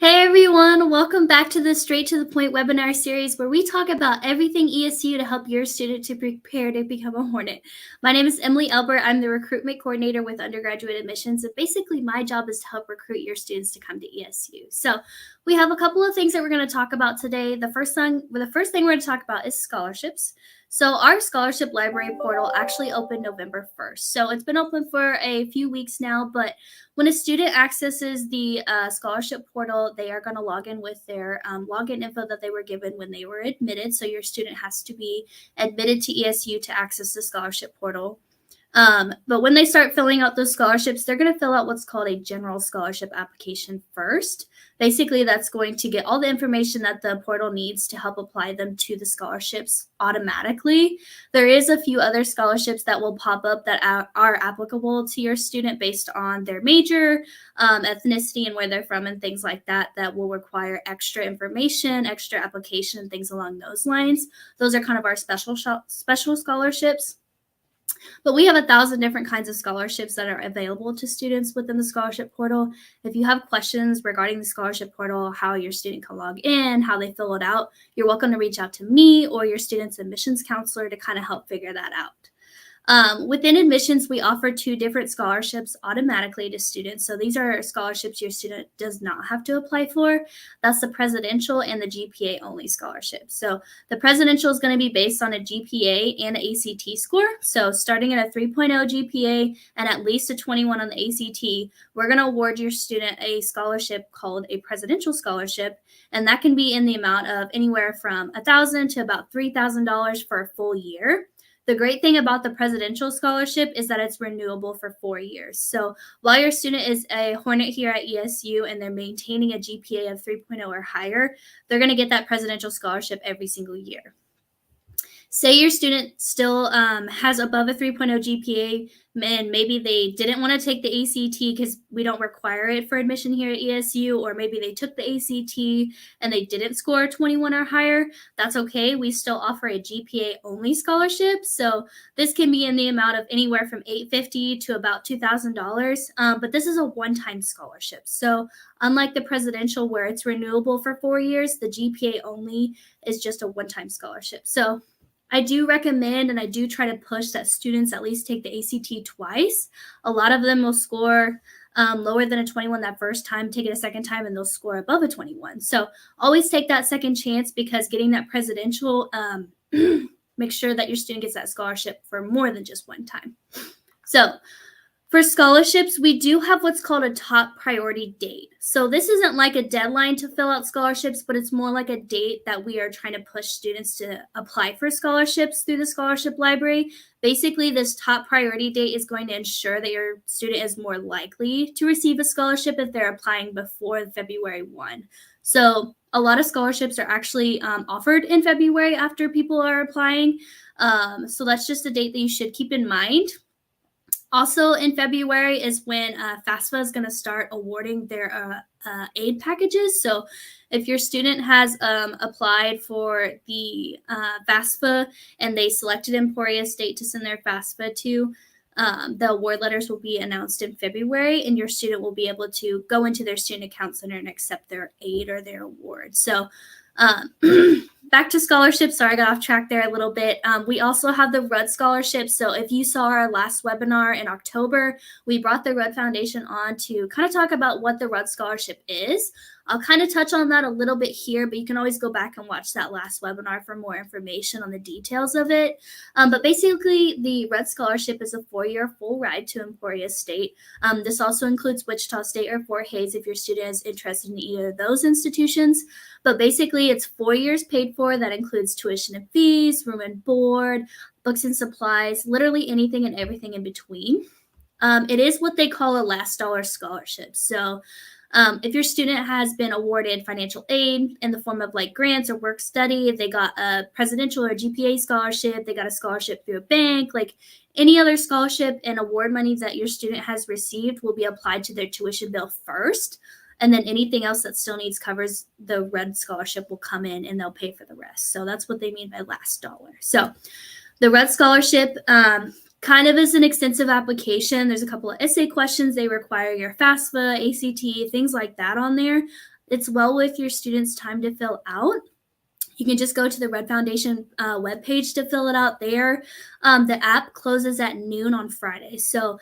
Hey everyone, welcome back to the Straight to the Point webinar series where we talk about everything ESU to help your student to prepare to become a Hornet. My name is Emily Elbert. I'm the recruitment coordinator with undergraduate admissions, and basically my job is to help recruit your students to come to ESU. So we have a couple of things that we're going to talk about today. The first thing we're going to talk about is scholarships. So our scholarship library portal actually opened November 1st. So it's been open for a few weeks now, but when a student accesses the scholarship portal, they are going to log in with their login info that they were given when they were admitted. So your student has to be admitted to ESU to access the scholarship portal. But when they start filling out those scholarships, they're going to fill out what's called a general scholarship application first. Basically, that's going to get all the information that the portal needs to help apply them to the scholarships automatically. There is a few other scholarships that will pop up that are applicable to your student based on their major, ethnicity, and where they're from, and things like that, that will require extra information, extra application, and things along those lines. Those are kind of our special scholarships. But we have 1,000 different kinds of scholarships that are available to students within the scholarship portal. If you have questions regarding the scholarship portal, how your student can log in, how they fill it out, you're welcome to reach out to me or your student's admissions counselor to kind of help figure that out. Within admissions, we offer 2 different scholarships automatically to students. So these are scholarships your student does not have to apply for. That's the presidential and the GPA only scholarship. So the presidential is going to be based on a GPA and an ACT score. So starting at a 3.0 GPA and at least a 21 on the ACT, we're going to award your student a scholarship called a presidential scholarship. And that can be in the amount of anywhere from $1,000 to about $3,000 for a full year. The great thing about the presidential scholarship is that it's renewable for 4 years. So while your student is a Hornet here at ESU and they're maintaining a GPA of 3.0 or higher, they're going to get that presidential scholarship every single year. Say your student still has above a 3.0 GPA and maybe they didn't want to take the ACT because we don't require it for admission here at ESU, or maybe they took the ACT and they didn't score 21 or higher. That's okay. We still offer a GPA only scholarship. So this can be in the amount of anywhere from $850 to about $2,000. But this is a one-time scholarship. So unlike the presidential where it's renewable for 4 years, the GPA only is just a one-time scholarship. So I do recommend and I do try to push that students at least take the ACT twice. A lot of them will score lower than a 21 that first time, take it a second time, and they'll score above a 21. So always take that second chance, because getting that presidential, make sure that your student gets that scholarship for more than just one time. So for scholarships, we do have what's called a top priority date. So this isn't like a deadline to fill out scholarships, but it's more like a date that we are trying to push students to apply for scholarships through the scholarship library. Basically, this top priority date is going to ensure that your student is more likely to receive a scholarship if they're applying before February 1. So a lot of scholarships are actually offered in February after people are applying. So that's just a date that you should keep in mind. Also in February is when FAFSA is going to start awarding their aid packages. So if your student has applied for the FAFSA and they selected Emporia State to send their FAFSA to, the award letters will be announced in February, and your student will be able to go into their student account center and accept their aid or their award. So back to scholarships. Sorry, I got off track there a little bit. We also have the RUD scholarship. So if you saw our last webinar in October, we brought the RUD Foundation on to kind of talk about what the RUD scholarship is. I'll kind of touch on that a little bit here, but you can always go back and watch that last webinar for more information on the details of it. But basically, the RUD scholarship is a 4-year full ride to Emporia State. This also includes Wichita State or Fort Hays if your student is interested in either of those institutions. But basically, it's 4 years paid for. That includes tuition and fees, room and board, books and supplies, literally anything and everything in between. It is what they call a last dollar scholarship. So if your student has been awarded financial aid in the form of like grants or work study, if they got a presidential or GPA scholarship, they got a scholarship through a bank, like any other scholarship and award money that your student has received will be applied to their tuition bill first. And then anything else that still needs covers the RUD scholarship will come in and they'll pay for the rest. So that's what they mean by last dollar. So the RUD scholarship kind of is an extensive application. There's a couple of essay questions. They require your FAFSA, ACT, things like that on there. it's well worth your students' time to fill out. You can just go to the Red Foundation webpage to fill it out there. The app closes at noon on Friday. So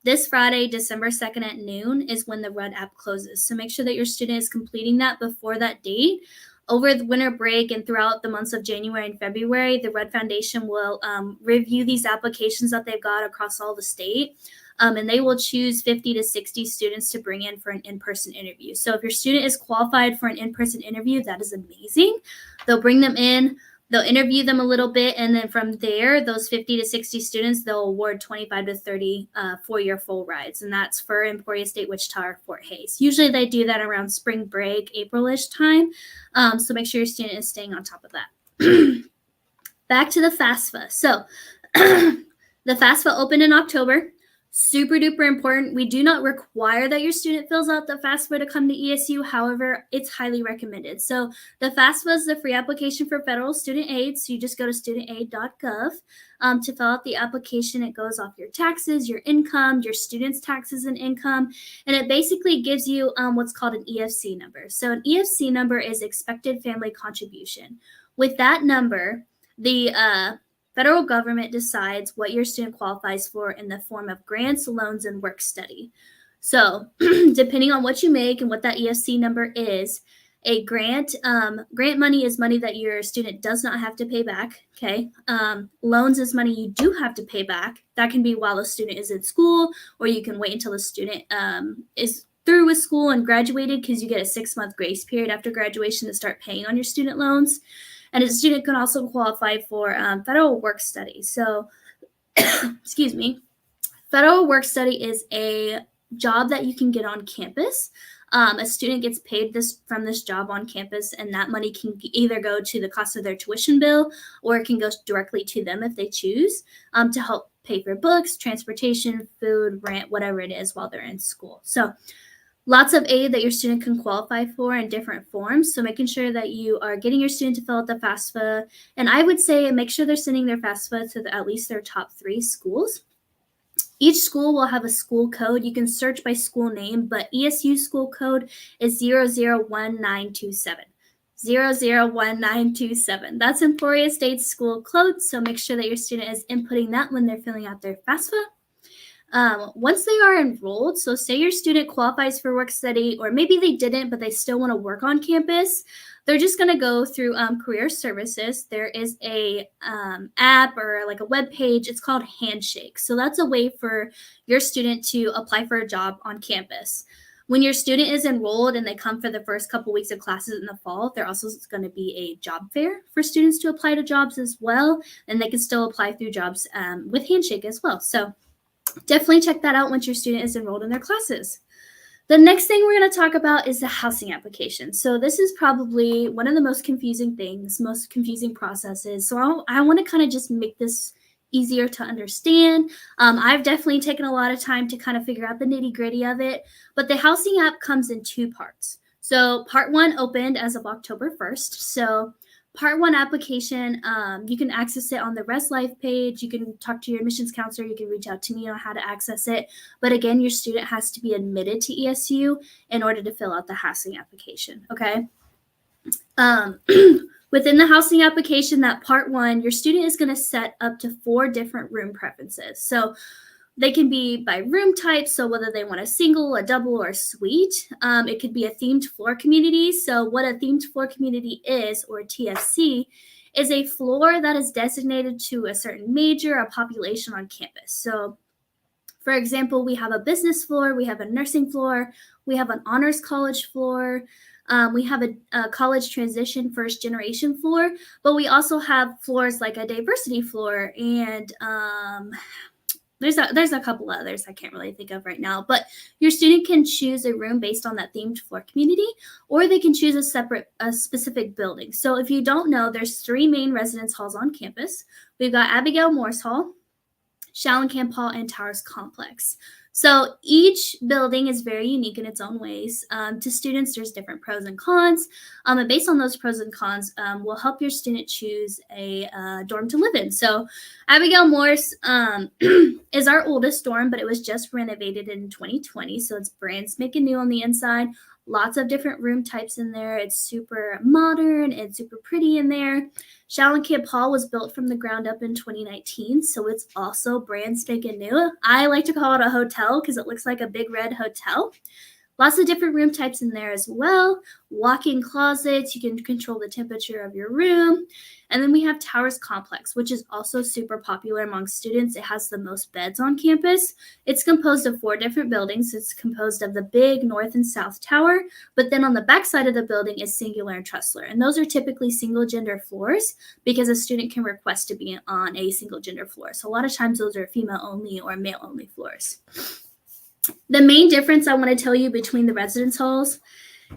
this Friday, December 2nd at noon is when the Red app closes. So make sure that your student is completing that before that date. Over the winter break and throughout the months of January and February, the Red Foundation will review these applications that they've got across all the state. And they will choose 50 to 60 students to bring in for an in-person interview. So if your student is qualified for an in-person interview, that is amazing. They'll bring them in, they'll interview them a little bit, and then from there, those 50 to 60 students, they'll award 25 to 30 four-year full rides, and that's for Emporia State, Wichita, or Fort Hays. Usually they do that around spring break, April-ish time, so make sure your student is staying on top of that. Back to the FAFSA. So the FAFSA opened in October. Super duper important. We do not require that your student fills out the FAFSA to come to ESU. However, it's highly recommended. So the FAFSA is the free application for federal student aid. So you just go to studentaid.gov to fill out the application. It goes off your taxes, your income, your students' taxes and income. And it basically gives you what's called an EFC number. So an EFC number is expected family contribution. With that number, the federal government decides what your student qualifies for in the form of grants, loans, and work study. So depending on what you make and what that EFC number is, a grant money is money that your student does not have to pay back, okay? Loans is money you do have to pay back. That can be while a student is in school, or you can wait until the student is through with school and graduated, because you get a 6-month grace period after graduation to start paying on your student loans. And a student can also qualify for federal work study. So, excuse me, federal work study is a job that you can get on campus. A student gets paid from this job on campus, and that money can either go to the cost of their tuition bill, or it can go directly to them if they choose, to help pay for books, transportation, food, rent, whatever it is while they're in school. So lots of aid that your student can qualify for in different forms. So making sure that you are getting your student to fill out the FAFSA. And I would say make sure they're sending their FAFSA to at least their top 3 schools. Each school will have a school code. You can search by school name, but ESU school code is 001927. 001927. That's Emporia State's school code. So make sure that your student is inputting that when they're filling out their FAFSA. Once they are enrolled, so say your student qualifies for work study, or maybe they didn't, but they still want to work on campus, they're just going to go through career services. There is a app or like a web page. It's called Handshake. So that's a way for your student to apply for a job on campus. When your student is enrolled and they come for the first couple weeks of classes in the fall, there also is going to be a job fair for students to apply to jobs as well, and they can still apply through jobs with Handshake as well. So definitely check that out once your student is enrolled in their classes. The next thing we're going to talk about is the housing application. So this is probably one of the most confusing things, most confusing processes. So I want to kind of just make this easier to understand. I've definitely taken a lot of time to kind of figure out the nitty-gritty of it, but the housing app comes in 2 parts. So part 1 opened as of October 1st. So Part 1 application, you can access it on the Res Life page. You can talk to your admissions counselor. You can reach out to me on how to access it. But again, your student has to be admitted to ESU in order to fill out the housing application, okay? Within the housing application, that Part 1, your student is going to set up to 4 different room preferences. So they can be by room type, so whether they want a single, a double, or a suite. It could be a themed floor community. So what a themed floor community is, or a TFC, is a floor that is designated to a certain major, a population on campus. So for example, we have a business floor, we have a nursing floor, we have an honors college floor, we have a college transition first generation floor, but we also have floors like a diversity floor, and there's a couple others I can't really think of right now, but your student can choose a room based on that themed floor community, or they can choose a specific building. So if you don't know, there's 3 main residence halls on campus. We've got Abigail Morse Hall, Schallenkamp Hall, and Towers Complex. So each building is very unique in its own ways. To students, there's different pros and cons. And based on those pros and cons, will help your student choose a dorm to live in. So Abigail Morse is our oldest dorm, but it was just renovated in 2020. So it's brand spanking new on the inside. Lots of different room types in there. It's super modern and super pretty in there. Shallon Camp Hall was built from the ground up in 2019, so it's also brand spanking new. I like to call it a hotel because it looks like a big red hotel. Lots of different room types in there as well. Walk-in closets, you can control the temperature of your room. And then we have Towers Complex, which is also super popular among students. It has the most beds on campus. It's composed of 4 different buildings. It's composed of the big north and south tower, but then on the back side of the building is singular and trustler. And those are typically single gender floors because a student can request to be on a single gender floor. So a lot of times those are female only or male only floors. The main difference I want to tell you between the residence halls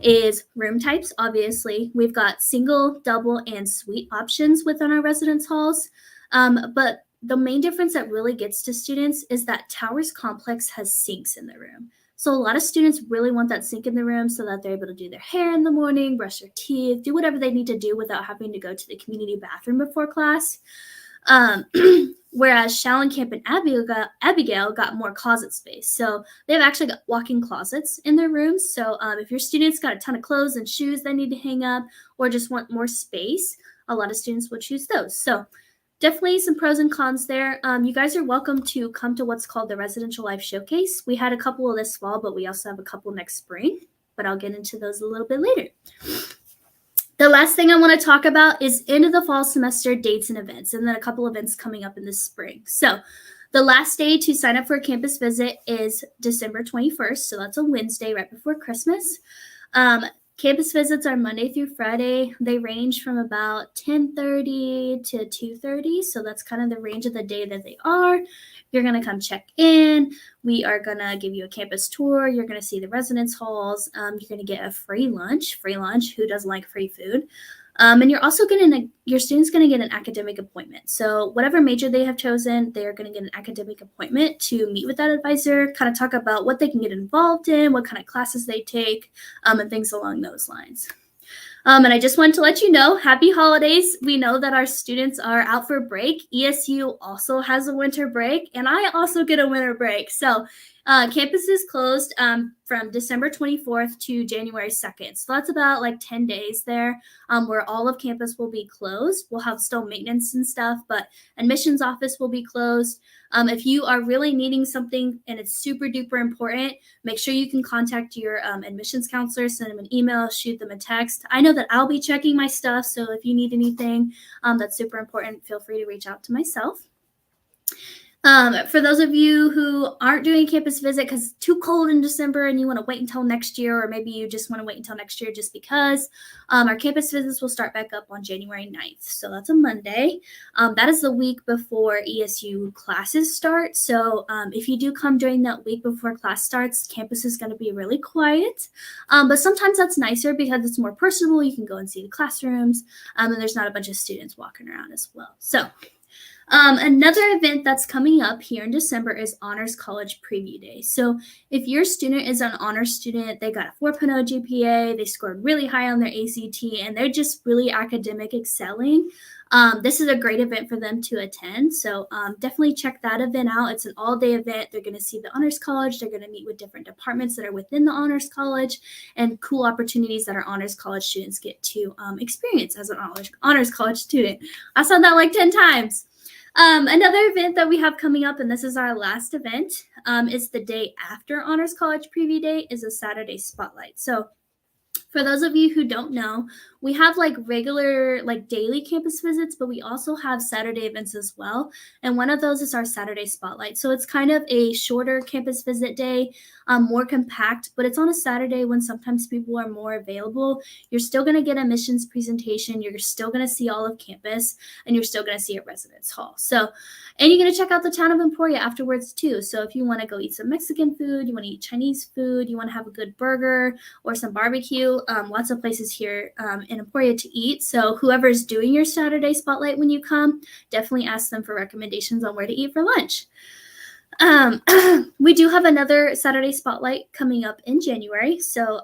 is room types. Obviously, we've got single, double, and suite options within our residence halls. But the main difference that really gets to students is that Towers Complex has sinks in the room. So a lot of students really want that sink in the room so that they're able to do their hair in the morning, brush their teeth, do whatever they need to do without having to go to the community bathroom before class. Whereas Shallon Camp and Abigail got more closet space. So they've actually got walk-in closets in their rooms. So if your students got a ton of clothes and shoes they need to hang up or just want more space, a lot of students will choose those. So definitely some pros and cons there. You guys are welcome to come to what's called the Residential Life Showcase. We had a couple this fall, but we also have a couple next spring. But I'll get into those a little bit later. The last thing I want to talk about is end of the fall semester dates and events, and then a couple events coming up in the spring. So the last day to sign up for a campus visit is December 21st. So that's a Wednesday right before Christmas. Campus visits are Monday through Friday. They range from about 10:30 to 2:30. So that's kind of the range of the day that they are. You're going to come check in. We are going to give you a campus tour. You're going to see the residence halls. You're going to get a free lunch. Free lunch. Who doesn't like free food? And you're also your student's going to get an academic appointment. So whatever major they have chosen, they are going to get an academic appointment to meet with that advisor, kind of talk about what they can get involved in, what kind of classes they take, and things along those lines. And I just wanted to let you know, happy holidays. We know that our students are out for break. ESU also has a winter break, and I also get a winter break. So campus is closed from December 24th to January 2nd. So that's about like 10 days there where all of campus will be closed. We'll have still maintenance and stuff, but admissions office will be closed. If you are really needing something and it's super duper important, make sure you can contact your admissions counselor, send them an email, shoot them a text. I know that I'll be checking my stuff, so if you need anything that's super important, feel free to reach out to myself. For those of you who aren't doing a campus visit because it's too cold in December and you want to wait until next year, or maybe you just want to wait until next year just because, our campus visits will start back up on January 9th. So that's a Monday. That is the week before ESU classes start. So if you do come during that week before class starts, campus is going to be really quiet. But sometimes that's nicer because it's more personable. You can go and see the classrooms, and there's not a bunch of students walking around as well. So another event that's coming up here in December is Honors College Preview Day. So if your student is an honors student, they got a 4.0 GPA, they scored really high on their ACT, and they're just really academic excelling, this is a great event for them to attend. So definitely check that event out. It's an all-day event. They're going to see the Honors College. They're going to meet with different departments that are within the Honors College and cool opportunities that our Honors College students get to experience as an Honors College student. I said that like 10 times. Another event that we have coming up, and this is our last event, is the day after Honors College Preview Day, is a Saturday Spotlight. So for those of you who don't know, we have like regular, like daily campus visits, but we also have Saturday events as well. And one of those is our Saturday Spotlight. So it's kind of a shorter campus visit day, more compact, but it's on a Saturday when sometimes people are more available. You're still going to get a missions presentation. You're still going to see all of campus, and you're still going to see a residence hall. So, and you're going to check out the town of Emporia afterwards too. So if you want to go eat some Mexican food, you want to eat Chinese food, you want to have a good burger or some barbecue, lots of places here in Emporia to eat. So whoever's doing your Saturday Spotlight when you come, definitely ask them for recommendations on where to eat for lunch. We do have another Saturday Spotlight coming up in January. So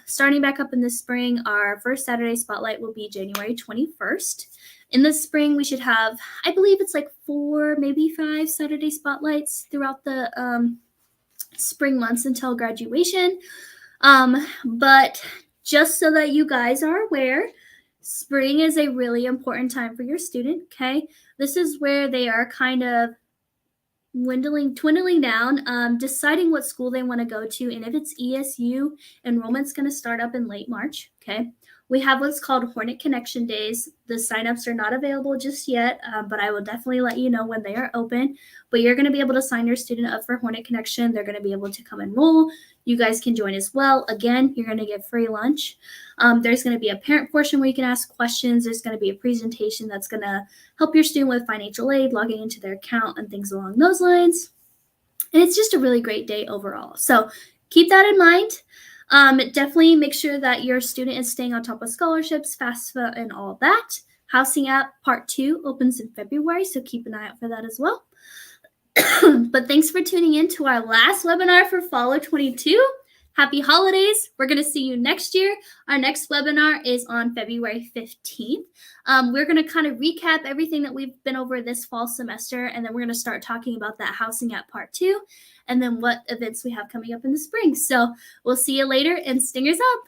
starting back up in the spring, our first Saturday Spotlight will be January 21st. In the spring, we should have, I believe it's like 4, maybe 5 Saturday Spotlights throughout the spring months until graduation. But just so that you guys are aware, spring is a really important time for your student, okay? This is where they are kind of dwindling down, deciding what school they want to go to. And if it's ESU, enrollment's going to start up in late March, okay? We have what's called Hornet Connection Days. The signups are not available just yet, but I will definitely let you know when they are open. But you're going to be able to sign your student up for Hornet Connection. They're going to be able to come enroll. You guys can join as well. Again, you're going to get free lunch. There's going to be a parent portion where you can ask questions. There's going to be a presentation that's going to help your student with financial aid, logging into their account, and things along those lines. And it's just a really great day overall. So keep that in mind. Definitely make sure that your student is staying on top of scholarships, FAFSA, and all that. Housing App Part 2 opens in February, so keep an eye out for that as well. But thanks for tuning in to our last webinar for Fall of 22. Happy holidays. We're going to see you next year. Our next webinar is on February 15th. We're going to kind of recap everything that we've been over this fall semester, and then we're going to start talking about that Housing App Part 2, and then what events we have coming up in the spring. So we'll see you later, and stingers up.